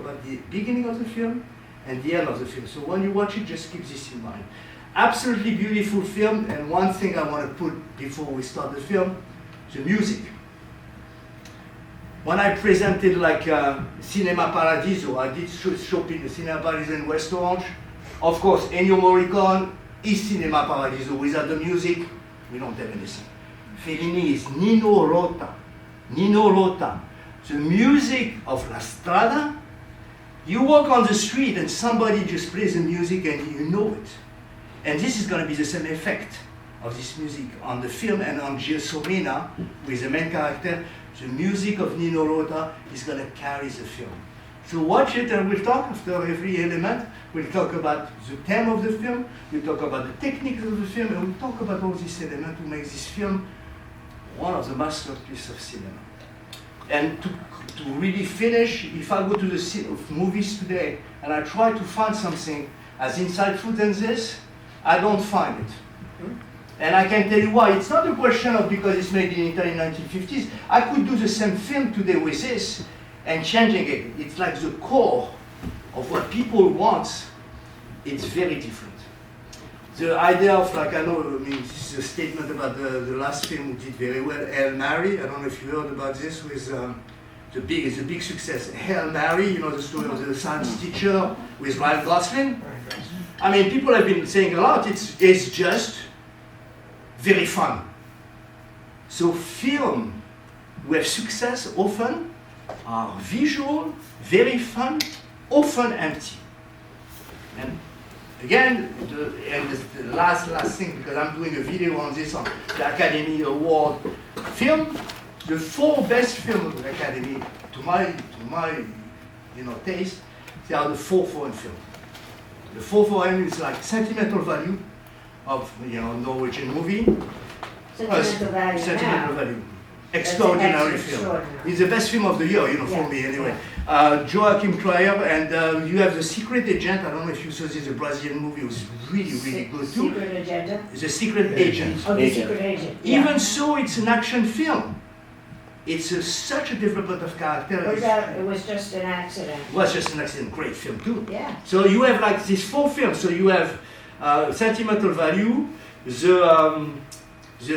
about the beginning of the film and the end of the film. So when you watch it, just keep this in mind. Absolutely beautiful film, and one thing I want to put before we start the film, the music. When I presented like Cinema Paradiso, I did shopping the Cinema Paradiso in West Orange. Of course, Ennio Morricone is Cinema Paradiso. Without the music, we don't have anything. Fellini is Nino Rota. Nino Rota. The music of La Strada, you walk on the street and somebody just plays the music and you know it. And this is going to be the same effect of this music on the film and on Gelsomina with the main character. The music of Nino Rota is going to carry the film. So watch it and we'll talk after every element. We'll talk about the theme of the film, we'll talk about the techniques of the film, and we'll talk about all these elements to make this film one of the masterpieces of cinema. And to really finish, if I go to the movies today and I try to find something as insightful than this, I don't find it. And I can tell you why. It's not a question of because it's made in Italy in the 1950s. I could do the same film today with this and changing it. It's like the core of what people want. It's very different. The idea of like, I mean, this is a statement about the last film we did very well, Hail Mary. I don't know if you heard about this with it's a big success. Hail Mary, you know the story of the science teacher with Ryan Gosling. I mean, people have been saying a lot, it's just very fun. So film with success often are visual, very fun, often empty. And again, the last thing, because I'm doing a video on this on the Academy Award film, the 4 best films of the Academy, to my taste, they are the 4 foreign films. The 4 foreign is like sentimental value of Norwegian movie. Sentimental value. Extraordinary film. It's the best film of the year, for me anyway. Joachim Trier, and you have The Secret Agent. I don't know if you saw this, the Brazilian movie. It was really, really good too. Secret Agenda? The Secret Agent. Oh, The Secret Agent. Yeah. Even so, it's an action film. It's such a development of character. It was just an accident. It was just an accident. Great film too. Yeah. So you have like these 4 films. So you have sentimental value, the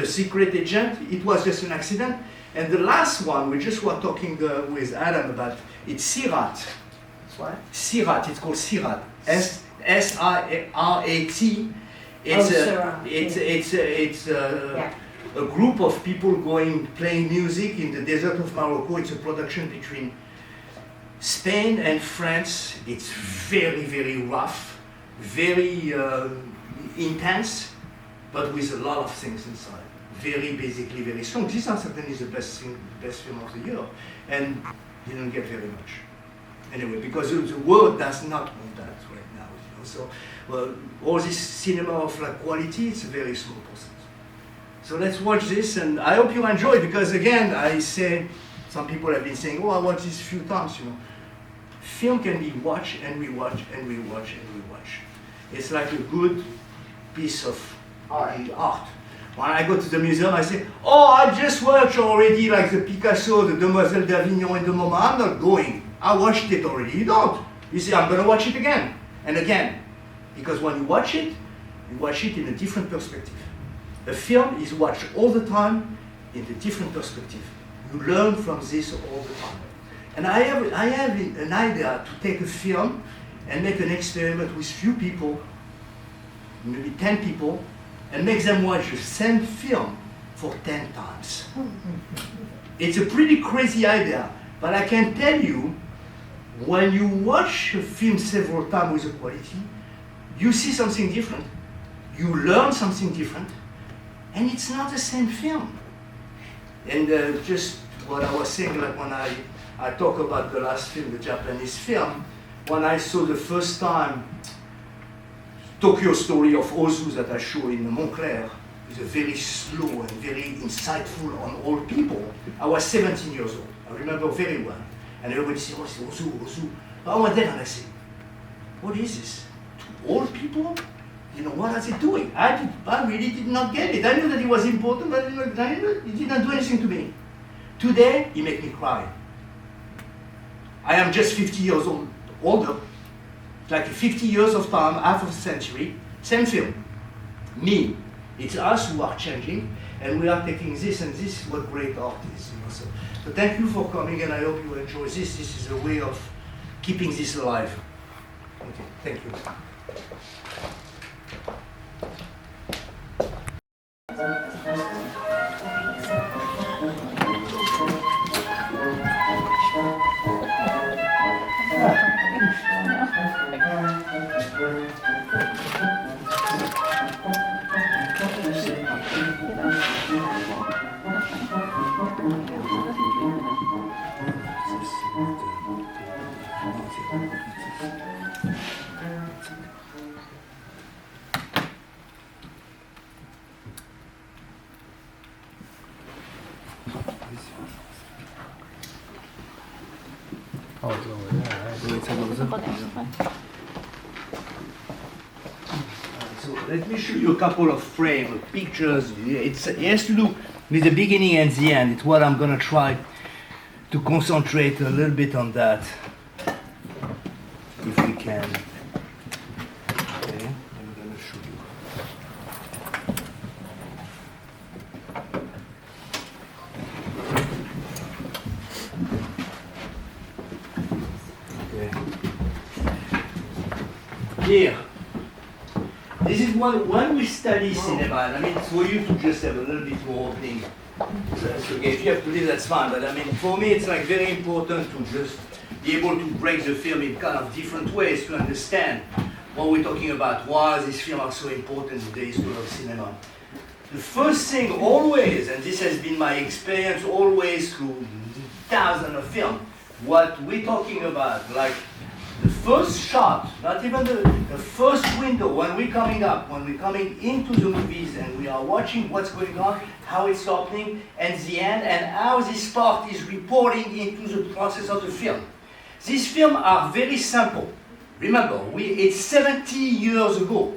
Secret Agent, it was just an accident. And the last one, we just were talking with Adam about, it's Sirat. What? Sirat, it's called Sirat. S-I-R-A-T. It's a group of people playing music in the desert of Morocco. It's a production between Spain and France. It's very, very rough, very intense, but with a lot of things inside. Basically very strong. These are certainly the best film of the year, and didn't get very much. Anyway, because the world does not want that right now. So all this cinema of like quality, it's a very small percent. So let's watch this, and I hope you enjoy, because again, I say, some people have been saying, I watched this a few times, Film can be watched and rewatched and rewatched and rewatched. It's like a good piece of art. When I go to the museum, I say, I just watched already like the Picasso, the Demoiselle d'Avignon and the MoMA. I'm not going. I watched it already. You don't. You say, I'm going to watch it again and again. Because when you watch it in a different perspective. A film is watched all the time in a different perspective. You learn from this all the time. And I have an idea to take a film and make an experiment with few people, maybe 10 people, and make them watch the same film for 10 times. It's a pretty crazy idea, but I can tell you, when you watch a film several times with a quality, you see something different, you learn something different, and it's not the same film. And just what I was saying, like when I talk about the last film, the Japanese film, when I saw the first time Tokyo Story of Ozu that I show in Montclair, is a very slow and very insightful on old people. I was 17 years old, I remember very well. And everybody said, it's Ozu. I went there and I said, what is this? To old people? What are they doing? I really did not get it. I knew that it was important, but it did not do anything to me. Today, it makes me cry. I am just 50 years old older, like 50 years of time, half of a century, same film. Me. It's us who are changing, and we are taking this, and this is what great art is. You know? So thank you for coming, and I hope you enjoy this. This is a way of keeping this alive. Okay, thank you. Oh, it's over there, right? So let me show you a couple of frames, pictures. It has to do with the beginning and the end. It's what I'm going to try to concentrate a little bit on that, if we can. Okay, I'm going to show you. Okay. Here. This is when we study cinema, and I mean, it's for you to just have a little bit more opening. So that's okay. If you have to leave, that's fine. But I mean, for me, it's like very important to just be able to break the film in kind of different ways to understand what we're talking about, why these films are so important in the history of cinema. The first thing always, and this has been my experience always through thousands of films, what we're talking about, like the first shot, not even the first window, when we're coming up, when we're coming into the movies and we are watching what's going on, how it's happening, and the end, and how this part is reporting into the process of the film. These films are very simple. Remember, it's 70 years ago.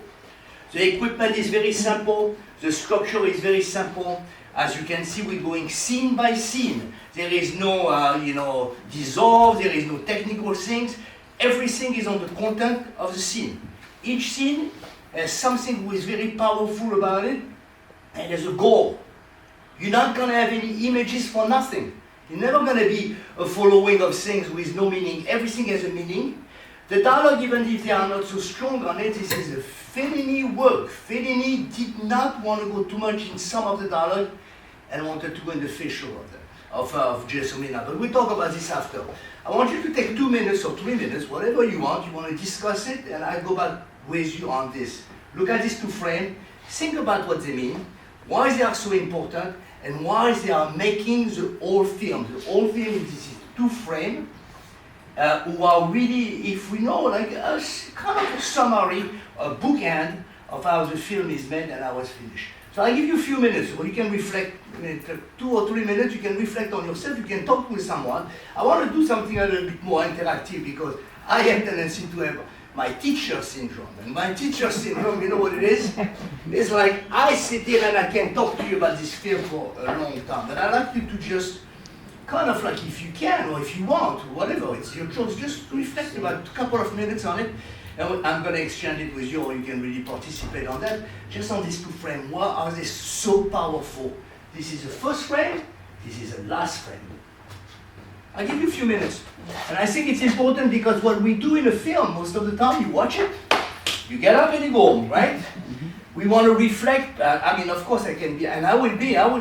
The equipment is very simple, the structure is very simple. As you can see, we're going scene by scene. There is no, dissolve, there is no technical things. Everything is on the content of the scene. Each scene has something which is very powerful about it, and there's a goal. You're not going to have any images for nothing. You're never going to be a following of things with no meaning. Everything has a meaning. The dialogue, even if they are not so strong on it, this is a Fellini work. Fellini did not want to go too much in some of the dialogue and wanted to go in the facial of Gelsomina. But we'll talk about this after. I want you to take 2 minutes or 3 minutes, whatever you want to discuss it, and I'll go back with you on this. Look at these two frames, think about what they mean, why they are so important, and why they are making the whole film. The whole film is these two frames, who are really, if we know, like a kind of a summary, a bookend of how the film is made and how it's finished. So I give you a few minutes, or you can reflect, 2 or 3 minutes, you can reflect on yourself, you can talk with someone. I want to do something a little bit more interactive because I have tendency to have my teacher syndrome. And my teacher syndrome, you know what it is? It's like I sit here and I can talk to you about this film for a long time. But I like you to just kind of like, if you can or if you want, or whatever, it's your choice, just reflect about a couple of minutes on it. And I'm going to exchange it with you, or you can really participate on that. Just on these two frames, why are they so powerful? This is the first frame, this is the last frame. I'll give you a few minutes. And I think it's important because what we do in a film, most of the time, you watch it, you get up and you go home, right? We want to reflect. I mean, of course, I can be, and I will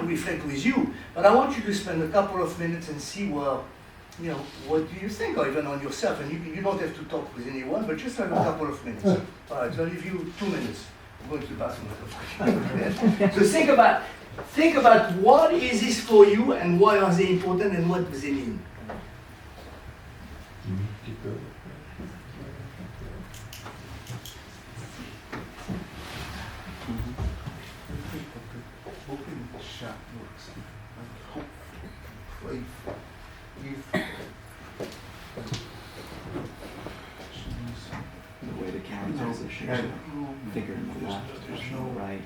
reflect with you, but I want you to spend a couple of minutes and see, well, what do you think, or even on yourself? And you don't have to talk with anyone, but just have a couple of minutes. All right, so I'll give you 2 minutes. I'm going to the bathroom. So think about what is this for you, and why are they important, and what do they mean? The way the camera transitions, finger in the left, right.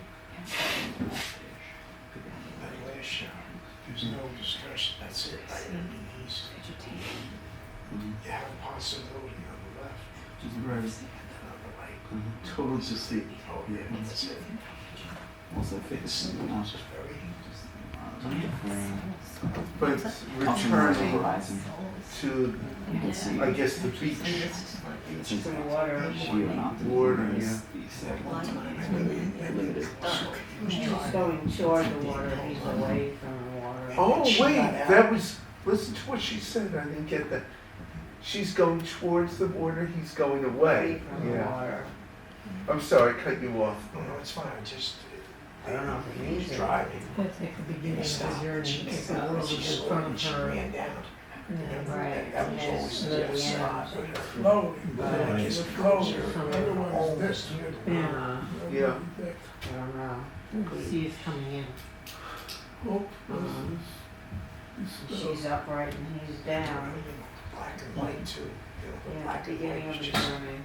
There's no discussion. That's it. Right underneath. You have a possibility on the Just right. Total to sleep. Oh, yeah, that's it. Also fixed. But returning Horizon. to, You can see. I guess, the beach. Since The water. Water, yeah. Limited. She's going toward the water, he's away from the water. Oh, wait, that was, listen to what she said, I didn't get that. She's going towards the water, he's going away. Away from the Yeah. water. I'm sorry, I cut you off. No, it's fine, just, I don't know if it means he's it. driving. That's at the beginning He of the stopped, journey, and she it's came a out, little and she bit in saw it, front and of she her. ran down. Right, That and was there's always the the end. spot, but her flow, Right. it's closer, all this here. Yeah, Yeah. I don't know. you can see it's coming in. She's upright and he's down. Black and white too, Yeah, black at the and beginning white of is the just. journey.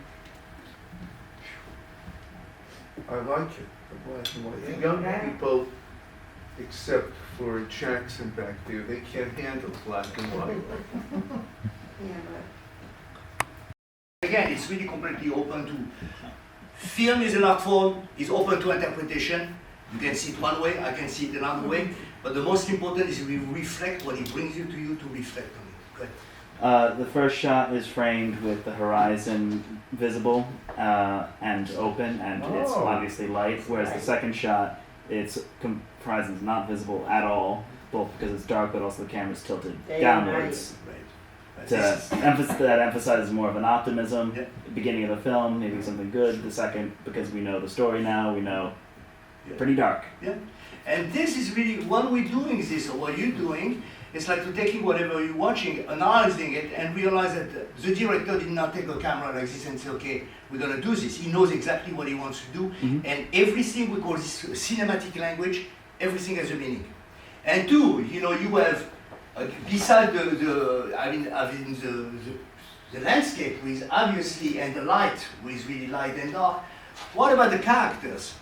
I like it, the black and white. The young people, except for Jackson back there, they can't handle black and white. Yeah, Again, it's really completely open to, film is an art form, is open to interpretation. You can see it one way, I can see it another way, but the most important is we reflect what it brings you to reflect on it. Go ahead. The first shot is framed with the horizon visible and open, and it's Oh. obviously light. Whereas the second shot, horizon's not visible at all, both because it's dark, but also the camera's tilted Day and downwards. Right. That emphasizes more of an optimism. Yeah. Beginning of the film, maybe something good. The second, because we know the story now, we know Yeah. pretty dark. And this is really, what we're doing this, or what you're doing, it's like to taking whatever you're watching, analyzing it, and realize that the director did not take a camera like this and say, okay, we're gonna do this. He knows exactly what he wants to do, and everything, we call this cinematic language, everything has a meaning. And two, you know, you have, beside the landscape with obviously, and the light with really light and dark, what about the characters?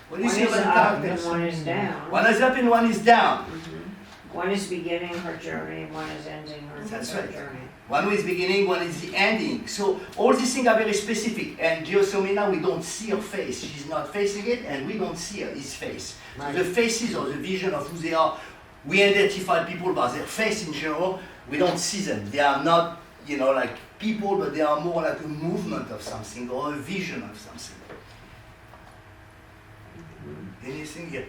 What do you one see is about the up and characters? one is down. One is up and one is down. One is beginning her journey, one is ending her That's her right. journey. One is beginning, one is the ending. So all these things are very specific. And Gelsomina, we don't see her face. She's not facing it, and we don't see his face. So the faces or the vision of who they are, we identify people by their face in general. We don't see them. They are not, you know, like people, but they are more like a movement of something or a vision of something. Anything here?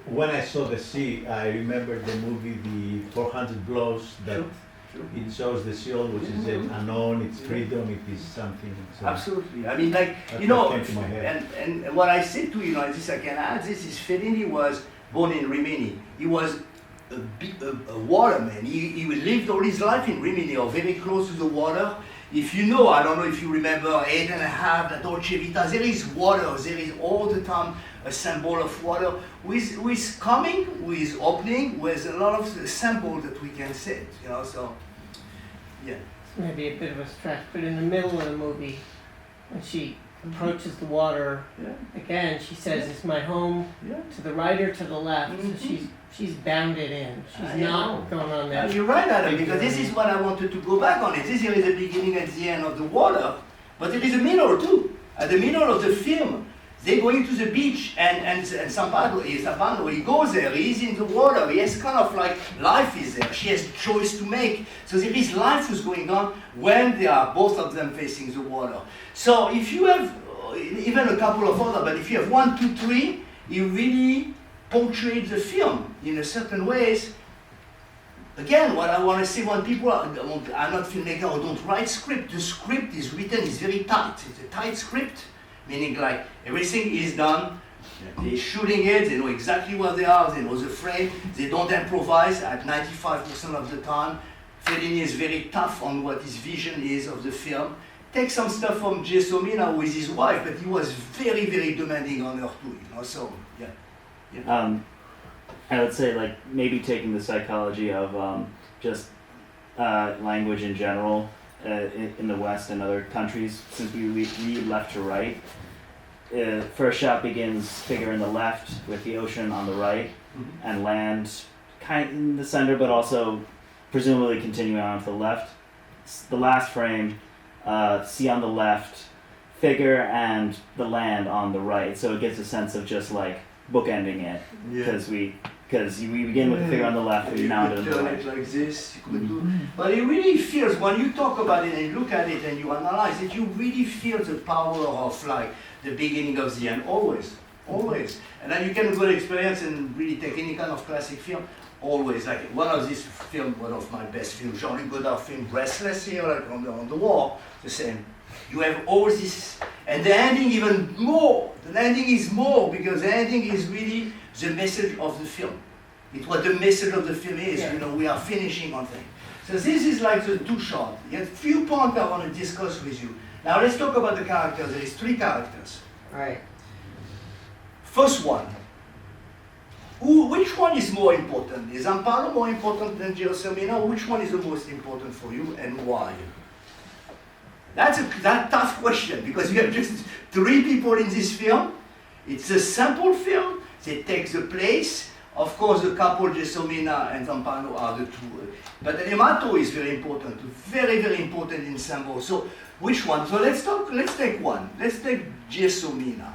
When I saw the sea, I remember the movie The 400 Blows that it shows the seal, which is an unknown, it's freedom, it is something. So Absolutely. I mean, like, that's you know, what came to my head. and what I said to you, know, this I can add, this is Fellini was born in Rimini. He was a waterman. He lived all his life in Rimini, or very close to the water. If you know, I don't know if you remember 8.5, the Dolce Vita, there is water, there is all the time a symbol of water, with coming, with opening, with a lot of symbols that we can set, you know, so, yeah. It's maybe a bit of a stretch, but in the middle of the movie, when she approaches the water, Yeah. again, she says, it's my home, Yeah. to the right or to the left, Mhm. so she's bounded in, she's I know. not going on that. You're right, Adam, because this is what I wanted to go back on it. This here is the beginning and the end of the water, but it is a middle too. At the middle of the film, they go into the beach and Zampanò, he goes there, he's in the water, he has kind of like, life is there, she has choice to make. So there is life who's going on when they are both of them facing the water. So if you have, even a couple of other, but if you have 1, 2, 3, you really punctuate the film in a certain ways. Again, what I want to say when people are not filmmaker or don't write script, the script is written, is very tight. It's a tight script, meaning like everything is done. They're shooting it, they know exactly where they are, they know the frame, they don't improvise at 95% of the time. Fellini is very tough on what his vision is of the film. Take some stuff from Gelsomina with his wife, but he was very, very demanding on her too, you know, so, yeah. I would say like maybe taking the psychology of just language in general in the West and other countries, since we read left to right. First shot begins figure in the left with the ocean on the right, and land kind in the center, but also presumably continuing on to the left. the last frame, sea on the left, figure and the land on the right. So it gives a sense of just like bookending it, because we begin with the figure on the left and you now to could the turn right. it like this, you could do, but it really feels, when you talk about it and you look at it and you analyze it, you really feel the power of like the beginning of the end, always. And then you can go to experience and really take any kind of classic film, always. Like one of these films, one of my best films, Jean-Luc Godard film, Restless here, like on the wall, the same. You have all this, and the ending even more. The ending is more, because the ending is really the message of the film. It's what the message of the film is, Yeah. you know, we are finishing on things. So this is like the two shot. You have a few points I want to discuss with you. Now let's talk about the characters. There is 3 characters. Right. First one. Which one is more important? Is Zampanò more important than Gelsomina? Which one is the most important for you and why? That's a tough question, because you have just 3 people in this film. It's a simple film. They take the place. Of course, the couple Gelsomina and Zampanò are the 2. But Il Matto is very important, very, very important in Sambo. So which one? So let's take one. Let's take Gelsomina.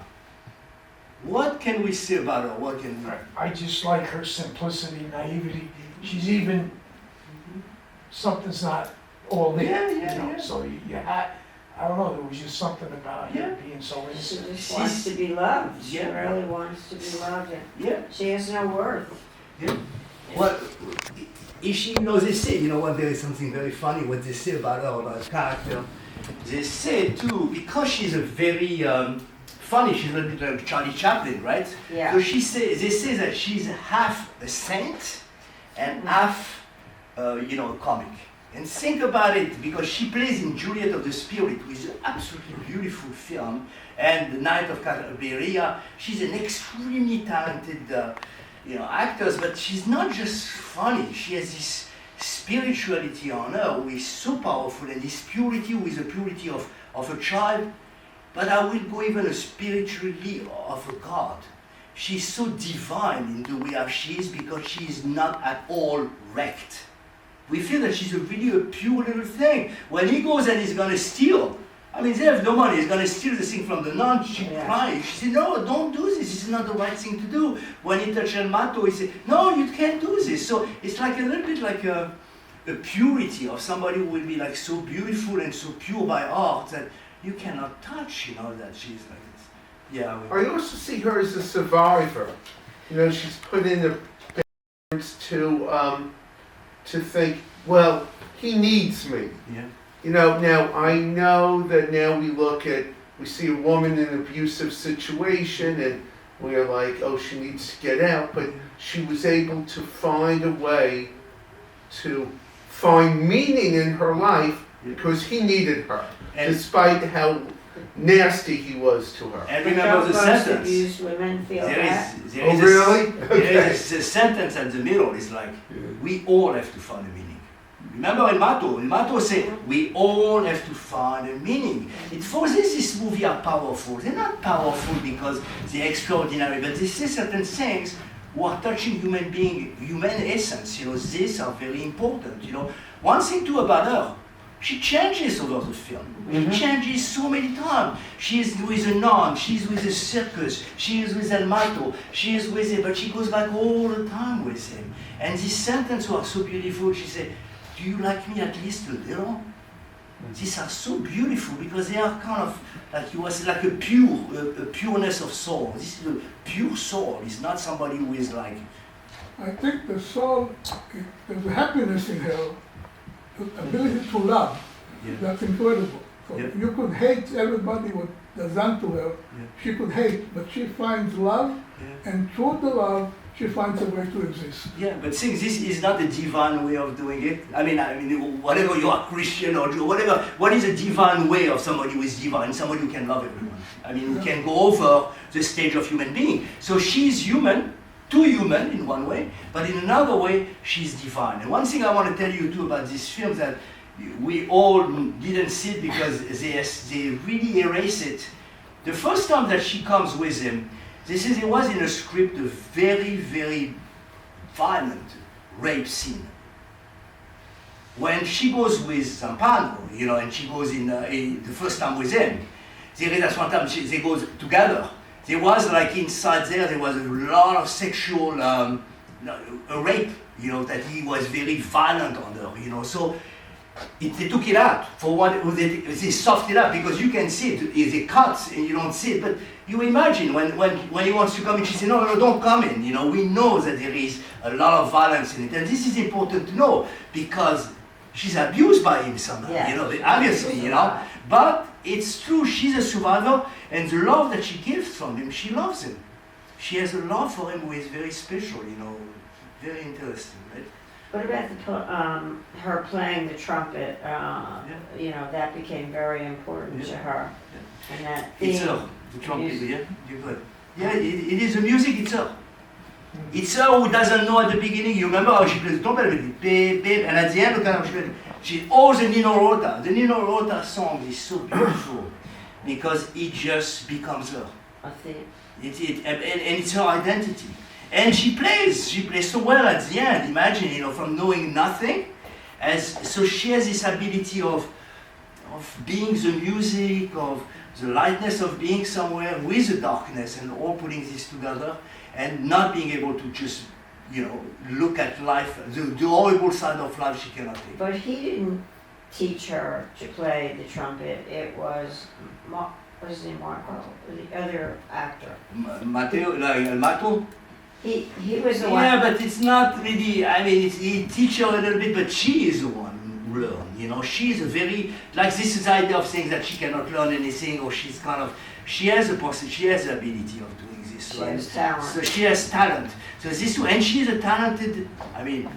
What can we say about her? What can we? I just like her simplicity, naivety. She's even, something's not all there, Yeah. you know, so I don't know, there was just something about Yeah. her being so She innocent. just wants to be loved. She Yeah. really wants to be loved. And Yeah. she has no worth. Well, if she, you know, they say, you know what, there is something very funny what they say about her, about her character. They say too, because she's a very funny, she's a little bit like Charlie Chaplin, right? Yeah. So they say that she's half a saint and half, you know, a comic. And think about it, because she plays in Juliet of the Spirit, which is an absolutely beautiful film, and The Night of Cavalleria. She's an extremely talented, you know, actress, but she's not just funny. She has this spirituality on her, which is so powerful, and this purity, with the purity of a child. But I will go even a spiritually of a God. She's so divine in the way how she is, because she is not at all wrecked. We feel that she's really a pure little thing. When he goes and he's gonna steal, I mean, they have no money, he's gonna steal the thing from the nun, she cries. She said, no, don't do this, this is not the right thing to do. When he touched El Matto, he said, no, you can't do this. So it's like a little bit like a purity of somebody who will be like so beautiful and so pure by art that you cannot touch, you know, that she's like this. Yeah. I also see her as a survivor. You know, she's put in the parents to think, well, he needs me. Yeah. You know, now I know that now we see a woman in an abusive situation and we're like, oh, she needs to get out, but she was able to find a way to find meaning in her life because he needed her, And- despite how nasty he was to her. And remember the Most sentence. abused women feel There that. is, there Oh, is really? there is a sentence at the middle is like, we all have to find a meaning. Remember Il Matto? Il Matto said, we all have to find a meaning. For this movie are powerful. They're not powerful because they're extraordinary, but they say certain things who are touching human being, human essence. You know, these are very important. You know, one thing too about her, she changes over the film. She changes so many times. She is with a nun, she's with a circus, she is with El Matto, she is with him, but she goes back all the time with him. And these sentences are so beautiful. She said, do you like me at least a little? These are so beautiful because they are kind of like you was like a pureness of soul. This is a pure soul. It's not somebody who is like. I think the soul, there's a happiness in her, the ability to love. Yeah. That's incredible. So Yeah. you could hate everybody what was done to her. Yeah. She could hate, but she finds love, Yeah. and through the love, she finds a way to exist. Yeah, but see, this is not a divine way of doing it. I mean, whatever you are Christian or Jew, whatever, what is a divine way of somebody who is divine, somebody who can love everyone? I mean, who can go over the stage of human being. So she's human, too human in one way, but in another way, she's divine. And one thing I want to tell you too about this film that we all didn't see it because they really erase it. The first time that she comes with him, this is, it was in a script, a very, very violent rape scene. when she goes with Zampanò, you know, and she goes in the first time with him, there is one time they go together. There was like inside there was a lot of sexual rape, you know, that he was very violent on her, you know. So they took it out for what they softened it up because you can see it. It cuts and you don't see it. But you imagine when he wants to come in, she said, no, don't come in. You know, we know that there is a lot of violence in it, and this is important to know because she's abused by him somehow. Yeah. You know, obviously, you know. But it's true. She's a survivor, and the love that she gives from him, she loves him. She has a love for him who is very special. You know, very interesting, right? What about her playing the trumpet? You know, that became very important to her. And that It's theme, her, the trumpet, yeah? You're good. Yeah, it is the music, it's her. It's her who doesn't know at the beginning. You remember how she plays the trumpet? Beep, beep, and at the end, look at how she plays. The Nino Rota. The Nino Rota song is so beautiful because it just becomes her. a theme. And it's her identity. And she plays so well at the end. Imagine, you know, from knowing nothing, so she has this ability of being the music, of the lightness of being somewhere with the darkness, and all putting this together, and not being able to just, you know, look at life, the horrible side of life she cannot take. But he didn't teach her to play the trumpet. It was, what was his name, Marco, the other actor. Matteo, Il Matto? He was the one. Yeah, but it's not really, I mean, he teach her a little bit, but she is the one who learn, you know. She is a very, like this is the idea of saying that she cannot learn anything, or she's kind of, she has the ability of doing this. She has talent. So she has talent. So this, and she's a talented, I mean,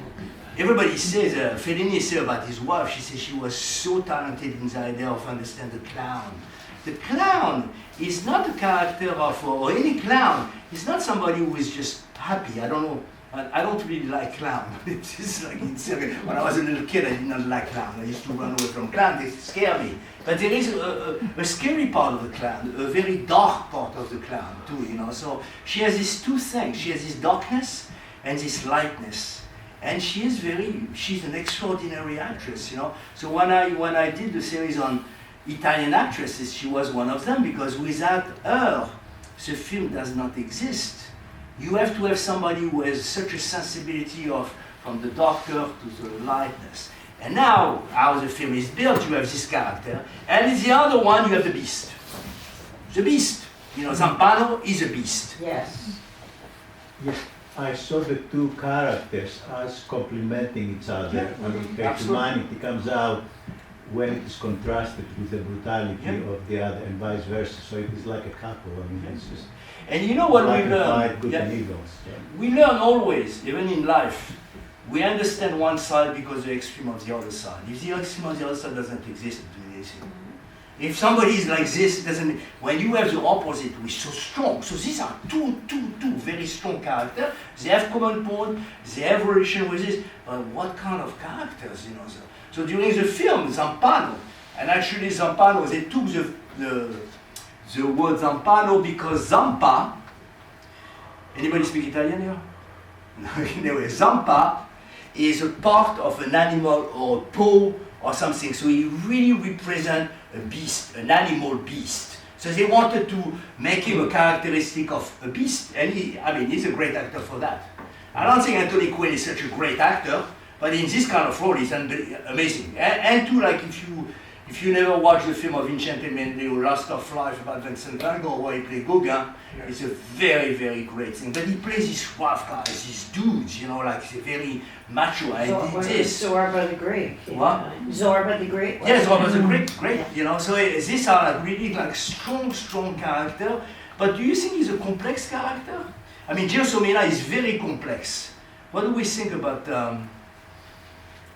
everybody says, Fellini says about his wife, she says she was so talented in the idea of understanding the clown. The clown is not a character of, or any clown, is not somebody who is just happy. I don't know, I don't really like clown. It's just like, when I was a little kid, I did not like clown. I used to run away from clown, they scare me. But there is a scary part of the clown, a very dark part of the clown too, you know. So she has these two things. She has this darkness and this lightness. And she's an extraordinary actress, you know. So when I did the series on Italian actresses, she was one of them, because without her, the film does not exist. You have to have somebody who has such a sensibility from the darker to the lightness. And now, how the film is built, you have this character, and in the other one, you have the beast. The beast. You know, Zampanò is a beast. Yes. Yes, I saw the two characters as complementing each other. Yeah, I mean, her absolutely. humanity comes out when it is contrasted with the brutality of the other, and vice versa. So it is like a couple. I mean, it's just And you know what like we a learn? fight, good and evil. So. We learn always, even in life. We understand one side because the extreme of the other side. If the extreme of the other side doesn't exist, it doesn't. If somebody is like this, it doesn't. When you have the opposite, which is so strong. So these are two very strong characters. They have common point. They have relation with this. But what kind of characters, you know? So during the film, Zampanò, and actually Zampanò, they took the word Zampanò because Zampa. Anybody speak Italian here? Anyway, Zampa is a part of an animal or a paw or something. So he really represents a beast, an animal beast. So they wanted to make him a characteristic of a beast, and he's a great actor for that. I don't think Anthony Quinn is such a great actor, but in this kind of role, he's amazing. And too, like if you never watched the film of Vincente Mendeo, Last of Life, about Vincent van Gogh, where he played Gauguin, it's a very, very great thing. But he plays these rough guys, these dudes, you know, like he's very macho. And this. Zorba the Greek. What? Zorba the Greek. Yes, Zorba the Greek, great, you know. So these are like really like strong character. But do you think he's a complex character? I mean, Gelsomina is very complex. What do we think about?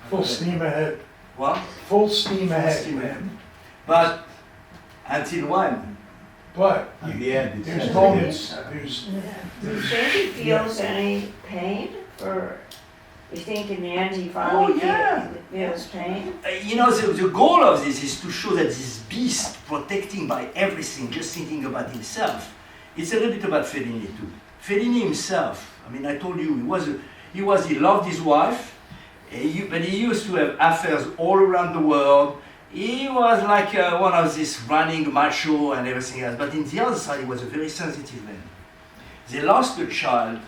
Full steam ahead. What? Full steam ahead. Steam ahead. But until when? But In the end, it's there's moments. There's Do you think he feels any pain? Or you think in the end he finally feels pain? You know, the goal of this is to show that this beast protecting by everything, just thinking about himself. It's a little bit about Fellini too. Fellini himself. I mean, I told you he loved his wife. But he used to have affairs all around the world. He was like one of these running macho and everything else. But in the other side, he was a very sensitive man. They lost a child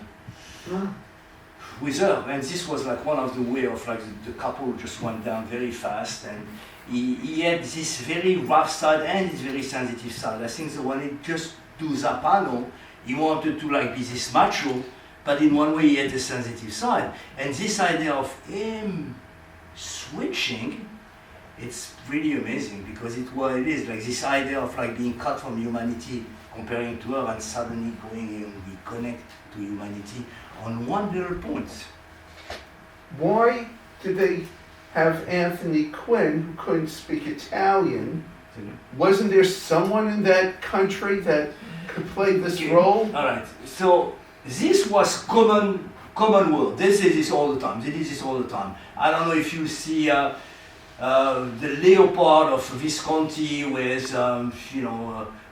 with her, and this was like one of the way of like the couple just went down very fast, and he had this very rough side and this very sensitive side. I think that when he just do Zampanò, he wanted to like be this macho, but in one way he had the sensitive side. And this idea of him switching, it's really amazing because it's what it is, like this idea of like being cut from humanity, comparing to her and suddenly going and we connect to humanity on one little point. Why did they have Anthony Quinn, who couldn't speak Italian? Wasn't there someone in that country that could play this role? All right. So this was common word. They say this all the time. They did this all the time. I don't know if you see the Leopard of Visconti with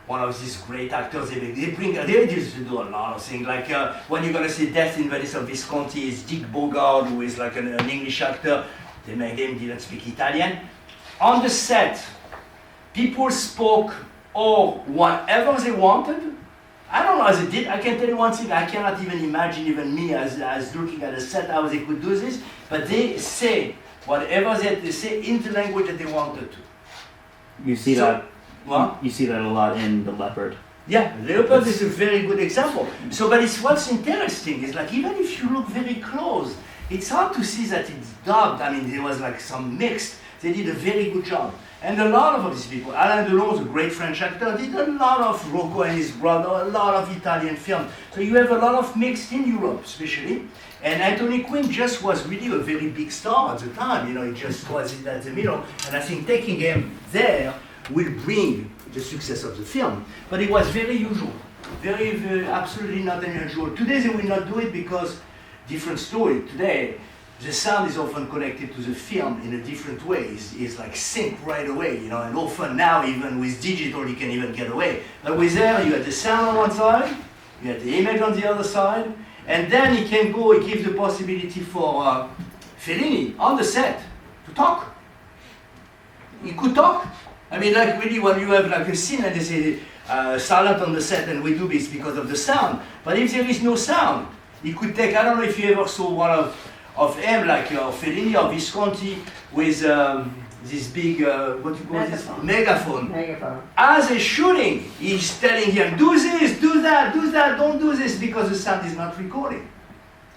one of these great actors. They used to do a lot of things. Like when you're gonna see Death in Venice of Visconti, is Dick Bogart, who is like an English actor. They made him didn't speak Italian. On the set, people spoke or whatever they wanted. I don't know how they did. I can tell you one thing. I cannot even imagine, even me as looking at a set, how they could do this. But they say whatever they say in the language that they wanted to. You see So- that. What? You see that a lot in The Leopard. Yeah, Leopard is a very good example. So, but it's what's interesting is like even if you look very close, it's hard to see that it's dubbed. I mean, there was like some mixed. They did a very good job. And a lot of these people, Alain Delon, a great French actor, did a lot of Rocco and his brother, a lot of Italian films. So you have a lot of mixed in Europe, especially. And Anthony Quinn just was really a very big star at the time. You know, he just was in the middle. And I think taking him there will bring the success of the film. But it was very usual, very, very absolutely not unusual. Today they will not do it because different story. Today, the sound is often connected to the film in a different way. It's like sync right away, you know, and often now even with digital you can even get away. But with there, you had the sound on one side, you had the image on the other side, and then he can go, he gives the possibility for Fellini on the set to talk. He could talk. I mean, like really when you have like a scene and they say silent on the set and we do this because of the sound. But if there is no sound, he could take, I don't know if you ever saw one of him, like Fellini or Visconti with this big, what you call this? Megaphone. As he's shooting, he's telling him, do this, do that, don't do this because the sound is not recording.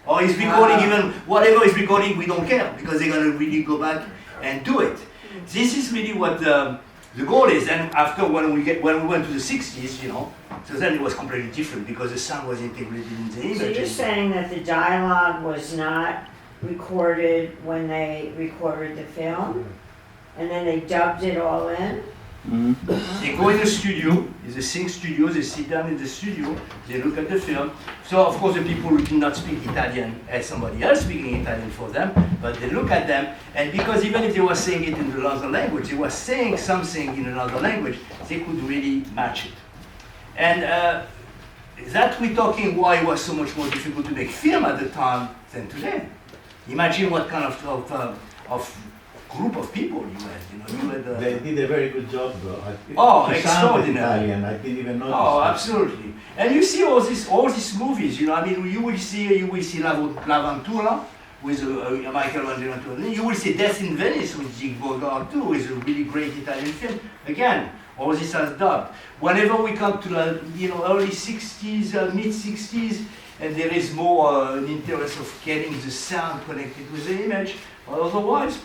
Or he's recording even, whatever he's recording, we don't care because they're gonna really go back and do it. This is really what the goal is. And after when we went to the 60s, you know, so then it was completely different because the sound was integrated in the image. So you're saying that the dialogue was not recorded when they recorded the film, and then they dubbed it all in? Mm-hmm. They go in the studio, it's a sync studio, they sit down in the studio, they look at the film. So of course the people who do not speak Italian had somebody else speaking Italian for them, but they look at them, and because even if they were saying it in another language, they were saying something in another language, they could really match it. And that we're talking why it was so much more difficult to make film at the time than today. Imagine what kind of group of people you had. You had. They did a very good job, though. Oh, It sounded extraordinary. Italian. I didn't even notice. Oh, that. absolutely. And you see all these movies. You know, I mean, you will see L'Avventura with Michael Angelo. You will see Death in Venice with Dick Bogart too, is a really great Italian film. Again, all this has dubbed. Whenever we come to the early 60s, mid 60s, and there is more an interest of getting the sound connected with the image, but otherwise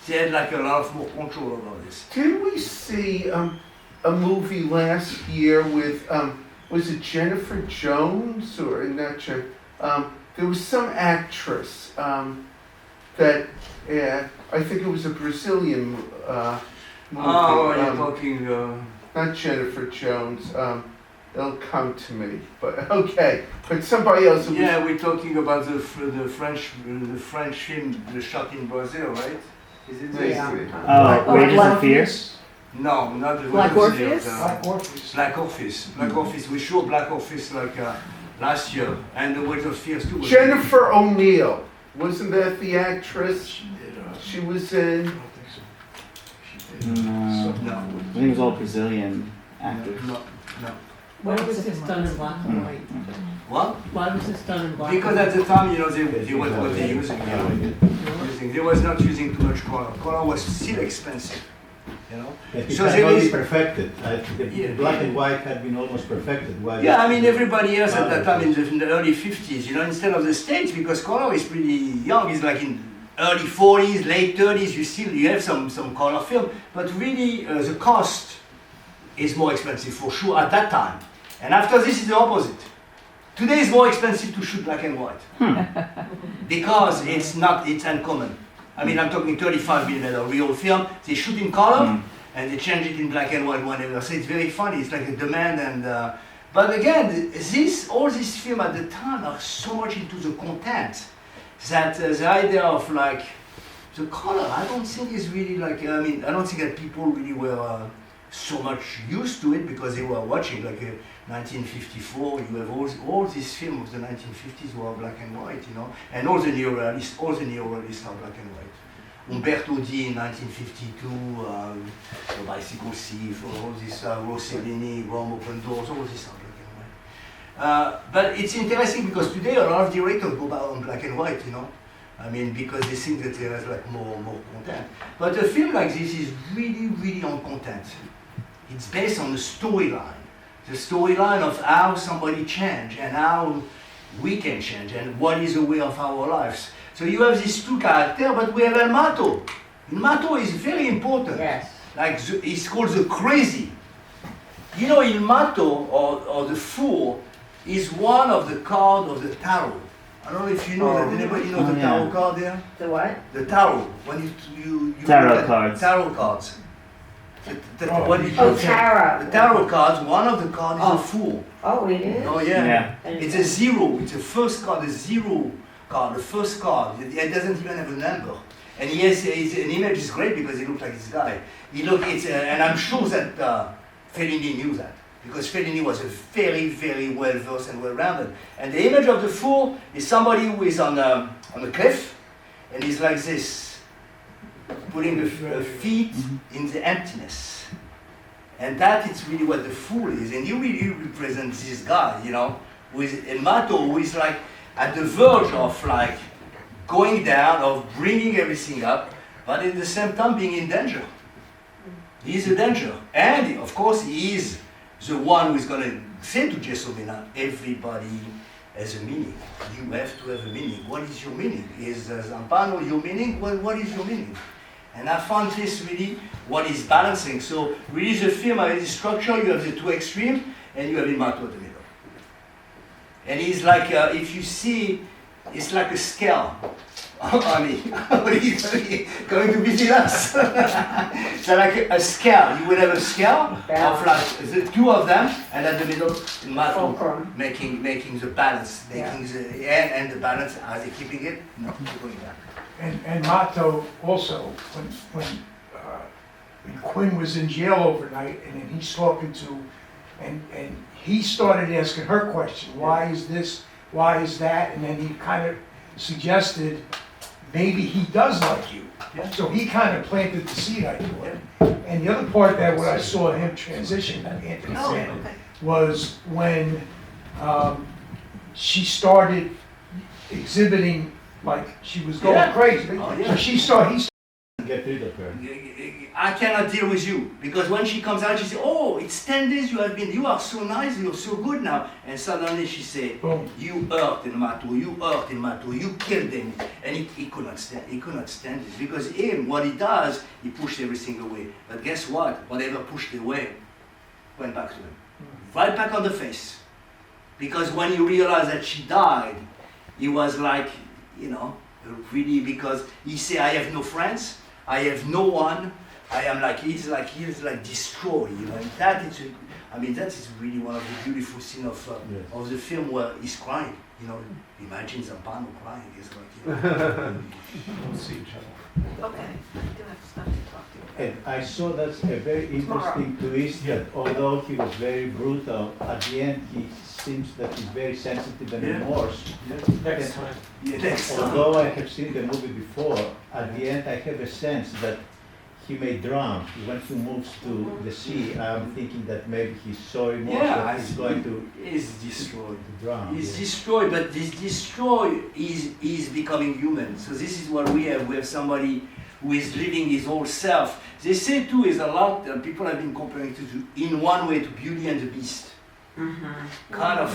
they had like a lot of more control over this. Did we see a movie last year with, was it Jennifer Jones or not sure? There was some actress that, I think it was a Brazilian movie. Oh, you're talking. Not Jennifer Jones. It'll come to me, but okay. But somebody else. Yeah, we're talking about the French film, the shot in Brazil, right? Is it this? Wages of Fear? No, not the Black Orpheus? Black Orpheus. Black Orpheus. Black Orpheus. We showed Black Orpheus like last year, and the Wages of Fear too. Jennifer O'Neill. Wasn't that the actress she was in? No. I think it was all Brazilian actors. No. Why was this done in black and white? What? Why was this done in black Because and at the time, they were what they using. They was not using too much color. Color was still expensive. It So had there not is- been perfected. The Yeah. black and white had been almost perfected. While Yeah, I mean everybody else at that time in the early 50s, instead of the States, because color is pretty young, it's like in early 40s, late 30s, you have some color film, but really the cost is more expensive for sure at that time. And after this is the opposite. Today it's more expensive to shoot black and white. Because it's uncommon. I mean, I'm talking 35mm real film, they shoot in color, and they change it in black and white whenever. So it's very funny, it's like a demand and... but again, all these films at the time are so much into the content that the idea of like, the color, I don't think is really like, I don't think that people really were so much used to it because they were watching like 1954, you have all these films of the 1950s were black and white, and all the neorealists are black and white. Umberto D in 1952, The Bicycle Thief, all this, Rossellini, Rome Open Doors, all this are black and white. But it's interesting because today a lot of directors go back on black and white, I mean, because they think that there is like more content. But a film like this is really, really on content. It's based on the storyline of how somebody changed and how we can change and what is the way of our lives. So you have these two characters, but we have Il Matto. Il Matto is very important. Yes. Like he's called the crazy. Il Matto or the fool is one of the cards of the tarot. I don't know if you know that. Anybody know the tarot card there? The what? The tarot. When you Tarot look at cards. Tarot cards. What did you Oh, say? tarot. The tarot cards, one of the cards is a fool. Oh, it is? Oh yeah. Yeah. It's a zero. It's the first card, the zero card, the first card. It doesn't even have a number. And yes, an image is great because he looks like this guy. And I'm sure that Fellini knew that because Fellini was a very, very well versed and well rounded. And the image of the fool is somebody who is on a cliff and he's like this, putting the feet in the emptiness. And that is really what the fool is. And you really represent this guy, who is Il Matto, who is like at the verge of like going down, of bringing everything up, but at the same time being in danger. He is a danger. And of course he is the one who is going to say to Gelsomina, everybody has a meaning. You have to have a meaning. What is your meaning? Is Zampanò your meaning? What is your meaning? And I found this really what is balancing. So really the film has this structure, you have the two extremes, and you have Il Matto at the middle. And he's like, if you see, it's like a scale. I mean, he's going to visit us. So like a scale, you would have a scale of like the two of them, and at the middle, Il Matto making the balance, making the and the balance. Are they keeping it? No, they're going back. And Matto also, when Quinn was in jail overnight, and then he's talking to, and he started asking her question, why is this, why is that, and then he kind of suggested maybe he does like you. So he kind of planted the seed, I thought. And the other part that what I saw him transition, Anthony said, was when she started exhibiting like she was going crazy. So he started Get rid of her. I cannot deal with you because when she comes out, she says, "Oh, it's 10 days you are so nice, you're so good now." And suddenly she said, "You hurt Il Matto, you killed him," and he could not stand. He could not stand it because what he does, he pushed everything away. But guess what? Whatever pushed away went back to him, right back on the face. Because when he realized that she died, he was like, really, because he said, "I have no friends. I have no one. I am like he's like destroyed." And that is really one of the beautiful scenes of the film where he's crying. Imagine Zampanò crying. It's like We'll see each other. Okay, I do have stuff to talk to you about. And I saw that's a very interesting twist that although he was very brutal, at the end he seems that he's very sensitive and Yeah. remorse. Next time. Yeah, next time. Although I have seen the movie before, at the end I have a sense that he may drown. When he moves to the sea, I'm thinking that maybe he's so remorse Yeah, that he's going to is destroyed. drown. Is yeah. destroyed, but this destroy is becoming human. So this is what we have. We have somebody who is living his whole self. They say too is a lot. People have been comparing to in one way to Beauty and the Beast. Kind of,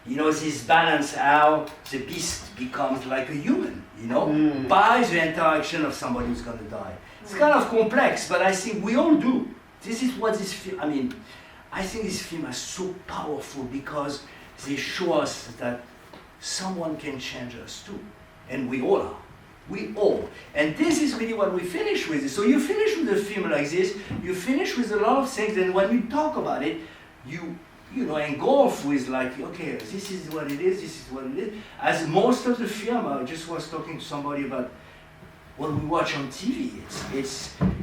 you know, this balance how the beast becomes like a human. You know, by the interaction of somebody who's gonna die. It's kind of complex, but I think we all do. This is what this film. I mean, I think this film is so powerful because they show us that someone can change us too. And we all are. We all. And this is really what we finish with. So you finish with a film like this, you finish with a lot of things, and when you talk about it, you engulf with like, okay, this is what it is, this is what it is. As most of the film, I just was talking to somebody about what we watch on TV.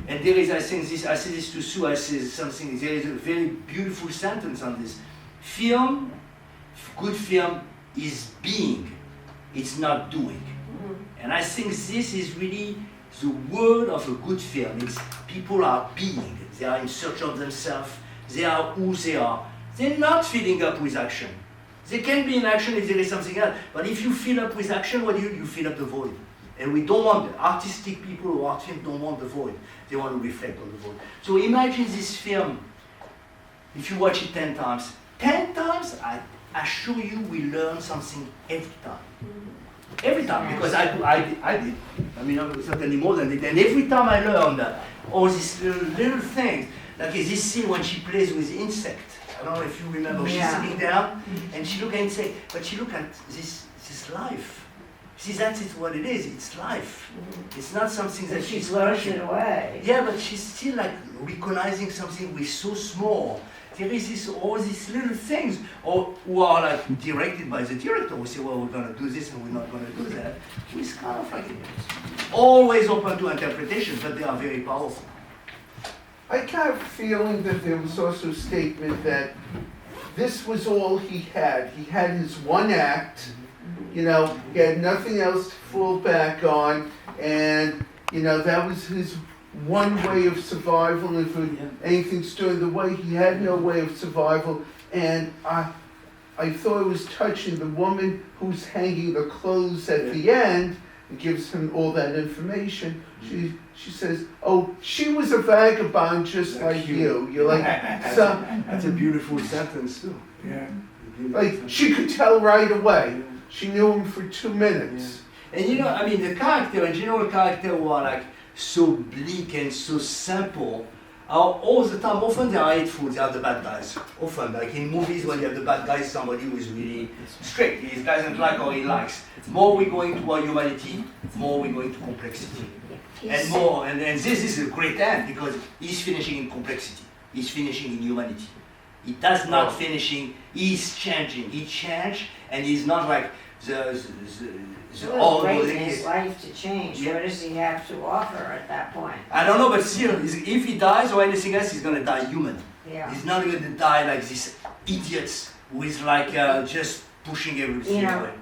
And there is, I say this to Sue, I say something, there is a very beautiful sentence on this. Film, good film is being, it's not doing. And I think this is really the word of a good film. It's people are being, they are in search of themselves, they are who they are. They're not filling up with action. They can be in action if there is something else, but if you fill up with action, what do? You fill up the void. And we don't want, artistic people who art film don't want the void. They want to reflect on the void. So imagine this film, if you watch it 10 times. 10 times, I assure you we learn something every time. Every time, because I did. I mean, certainly more than it. And every time I learned all these little things, like this scene when she plays with insects. I don't know if you remember, she's sitting down and she look at insect, but she look at this life. See, that is what it is. It's life. It's not something that she's flushed it away. Yeah, but she's still like recognizing something we're so small. There is all these little things, or who are like directed by the director. We say, well, we're going to do this and we're not going to do that. It's kind of like always open to interpretation, but they are very powerful. I got a feeling that there was also a statement that this was all he had. He had his one act, you know, he had nothing else to fall back on, and, you know, that was his one way of survival. If anything stood in the way, he had no way of survival. And I thought it was touching. The woman who's hanging the clothes at the end and gives him all that information. She says, "Oh, she was a vagabond just like you." You're like, that's a beautiful sentence too. Yeah. Like she could tell right away. She knew him for 2 minutes. And you know, I mean, the character, in general, character were like so bleak and so simple. All the time, often they are hateful, they are the bad guys. Often, like in movies, when you have the bad guy, somebody who is really strict. He doesn't like or he likes. More we go into our humanity, more we go into complexity. And this is a great end because he's finishing in complexity. He's finishing in humanity. He does not finishing, he's changing. He changed and he's not like the old great in his life to change. Yeah. What does he have to offer at that point? I don't know, but still, if he dies or anything else, he's gonna die human. Yeah. He's not gonna die like these idiots who is like just pushing everything You know, away.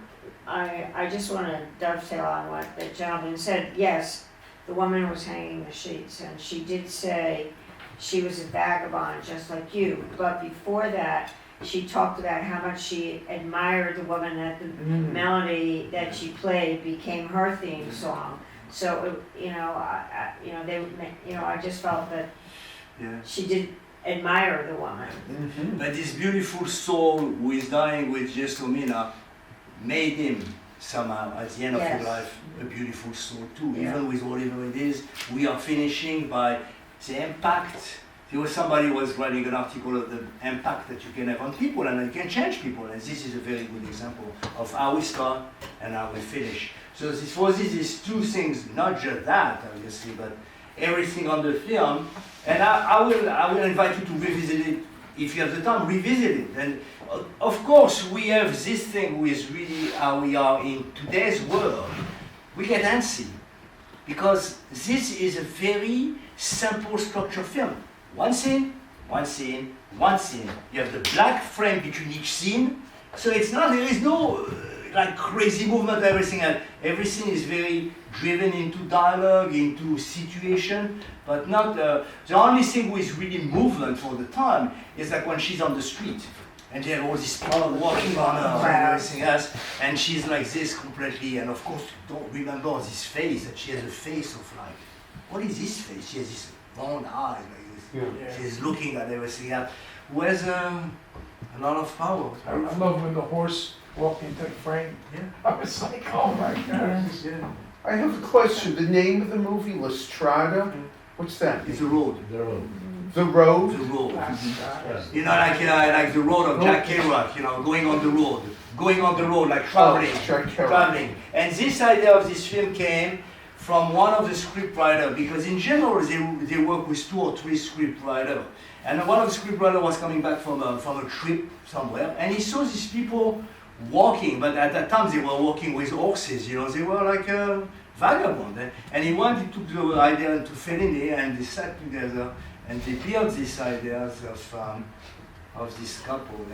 I just want to dovetail on what the gentleman said. Yes, the woman was hanging the sheets, and she did say she was a vagabond just like you. But before that, she talked about how much she admired the woman, that the melody that she played became her theme song. So I just felt that she did admire the woman. But this beautiful soul who is dying with Gelsomina made him somehow at the end of his life a beautiful soul too. Even with whatever it is, we are finishing by the impact. There was somebody who was writing an article of the impact that you can have on people and you can change people, and this is a very good example of how we start and how we finish. So this is two things, not just that obviously, but everything on the film. And I will invite you to revisit it if you have the time. Revisit it. And of course we have this thing which is really how we are in today's world. we get antsy because this is a very simple structure film. One scene, one scene, one scene. You have the black frame between each scene, so it's not, there is no like crazy movement, everything else. Every scene is very driven into dialogue, into situation, but not, the only thing with really movement for the time is like when she's on the street and they have all these people walking on her and everything else, and she's like this completely, and of course you don't remember this face, that she has a face of like, what is this face? She has this round eyes like this. Yeah. She's looking at everything else. Who has a lot of power. I love when the horse walked into the frame. Yeah. I was like, oh my God. Yeah. I have a question. The name of the movie, La Strada, what's that? It's a road. The road. The Road? The road. That's, You know, like the road of Jack Kerouac, you know, going on the road. Going on the road, like traveling. Jack Kerouac. Traveling. And this idea of this film came from one of the scriptwriters, because in general they work with 2 or 3 scriptwriters. And one of the scriptwriters was coming back from a trip somewhere, and he saw these people walking, but at that time they were walking with horses, you know, they were like vagabond. And he wanted to do the idea to Fellini, and they sat together and they built these ideas of this couple.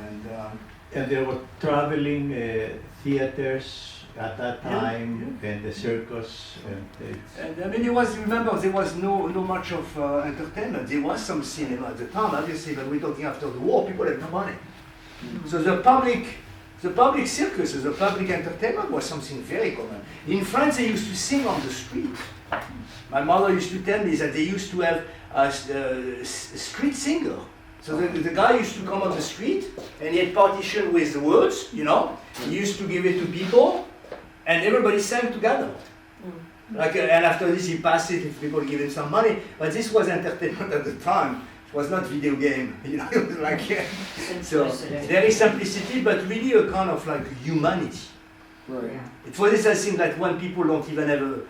And there were traveling theaters at that Yeah, time, and the circus, And I mean, it was, remember, there was no much of entertainment. There was some cinema at the time, obviously, but we're talking after the war, people had no money. So the public circuses, the public entertainment was something very common. In France, they used to sing on the street. My mother used to tell me that they used to have a street singer. So the guy used to come on the street, and he had partition with the words, you know. He used to give it to people, and everybody sang together. Like, and after this, he passed it if people give him some money. But this was entertainment at the time. It was not video game, you know. Like, so there is simplicity, but really a kind of like humanity. Yeah. For this, I think that when people don't even have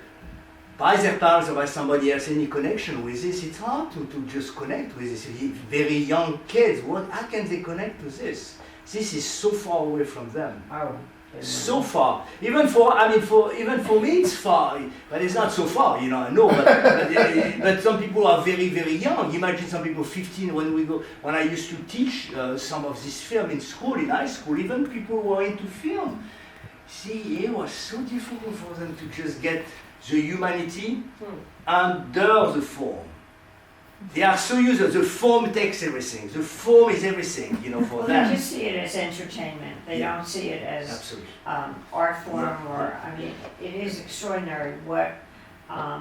by their parents or by somebody else any connection with this, it's hard to just connect with this. Very young kids, how can they connect to this? This is so far away from them. Oh. So far. Even for me it's far, but it's not so far, you know, I know, but some people are very, very young. Imagine some people 15 when I used to teach some of this film in school, in high school, even people who are into film. See, it was so difficult for them to just get the humanity under the form. They are so used to the form takes everything. The form is everything, you know, for Well, them. they just see it as entertainment. They Yeah. don't see it as Absolutely. art form or, I mean, it is extraordinary what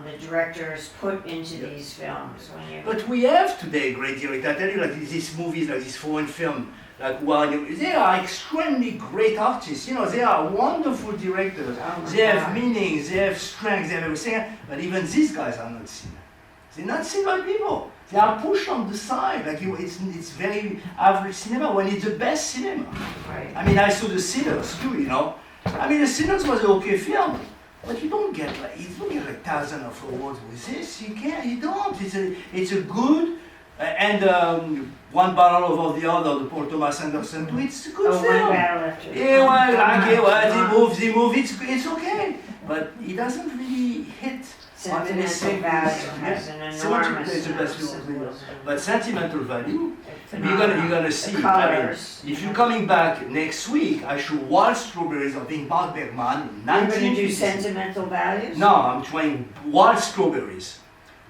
the directors put into these films when you. But we have today great directors. I tell you, like these movies, like this foreign film, like they are extremely great artists. You know, they are wonderful directors. They have meanings, they have strength, they have everything. But even these guys are not seen. They're not seen by people. They are pushed on the side. Like it's very average cinema when it's the best cinema. Right. I mean, I saw The Sinners too. You know, I mean, The Sinners was an okay film. But you don't get like thousands of awards with this. You can't. You don't. It's a good and One Barrel Over the Other, the Paul Thomas Anderson too. It's a good Oh, film. One Battle After the Yeah, well, Other. he moves. It's okay. But he doesn't really hit on any Sentimental value segments. has an Sentimental enormous is the best film of the year. But sentimental value, you're gonna see. The I mean, colors. if you're coming back next week, I show Wild Strawberries of Ingmar Bergman, You're gonna do 1956. sentimental values? No, I'm trying Wild Strawberries.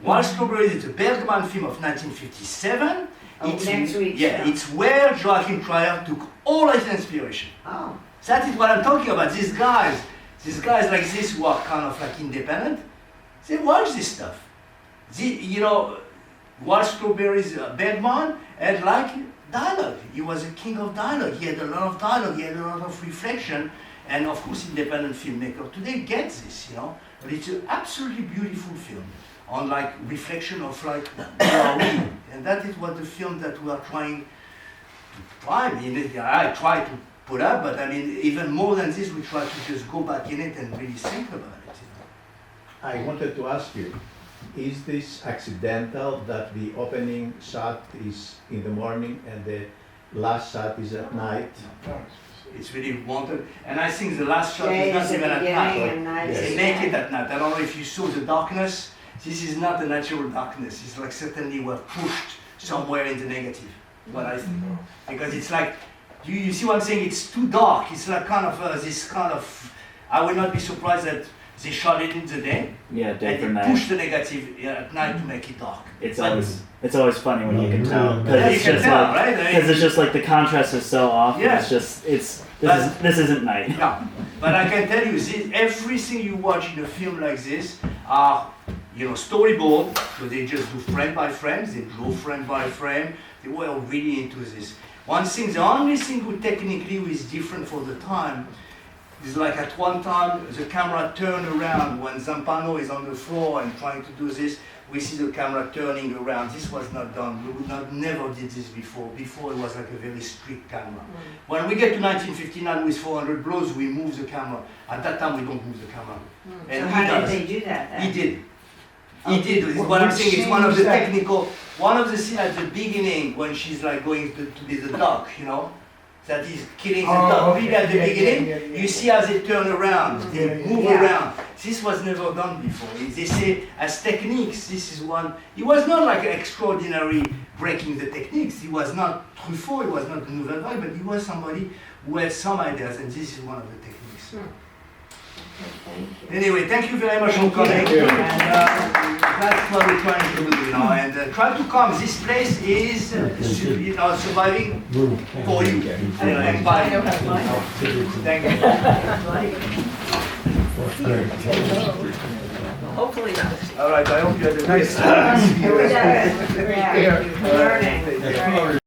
Wild Strawberries is a Bergman film of 1957. Oh, next week, Yeah, yeah. it's where Joachim Trier took all his inspiration. Oh, That is what I'm talking about. These guys like this who are kind of like independent, they watch this stuff. You know, Wild Strawberries, Bergman had like dialogue. He was a king of dialogue. He had a lot of dialogue. He had a lot of reflection. And of course, independent filmmaker today gets this, you know. But it's an absolutely beautiful film on like reflection of like who are we, and that is what the film that we are trying to try. I mean, I try to put up, but I mean, even more than this, we try to just go back in it and really think about it. You know? I wanted to ask you, is this accidental that the opening shot is in the morning and the last shot is at night? No, It's really wanted. And I think the last shot Day is not is the even at beginning night. and night They is make the it end. at night. I don't know if you saw the darkness. This is not a natural darkness. It's like certainly we're pushed somewhere in the negative. What I think. Because it's like, you see what I'm saying? It's too dark. It's like kind of this kind of, I would not be surprised that they shot it in the day Yeah, day for and they night. push the negative at night to make it dark. It's But- always funny when you can tell Yeah, because you it's can just tell, like right? I mean, because it's just like the contrast is so off. Yeah. It's just But- this isn't night. Yeah, but I can tell you, everything you watch in a film like this are, storyboard, so they just do frame by frame, they draw frame by frame, they were really into this. The only thing who technically is different for the time is like at one time the camera turned around when Zampanò is on the floor and trying to do this, we see the camera turning around. This was not done. We never did this before. Before it was like a very strict camera. When we get to 1959 with 400 blows, we move the camera. At that time, we don't move the camera. So how did they do that then? He did. He did. What I'm saying is one of the technical, one of the scenes at the beginning when she's like going to be the duck, that he's killing the duck. okay. Really at the Yeah, beginning, yeah. you see how they turn around, they move Yeah. around. This was never done before. They say as techniques, this is one. He was not like extraordinary breaking the techniques. He was not Truffaut, he was not the Nouvelle Vague, but he was somebody who had some ideas, and this is one of the techniques. Thank you. Anyway, thank you very much for coming. And that's what we're trying to do, and try to come. This place is, surviving for you. Anyway, bye. Thank you. Hopefully not. All right, I hope you had a nice time. It was, learning.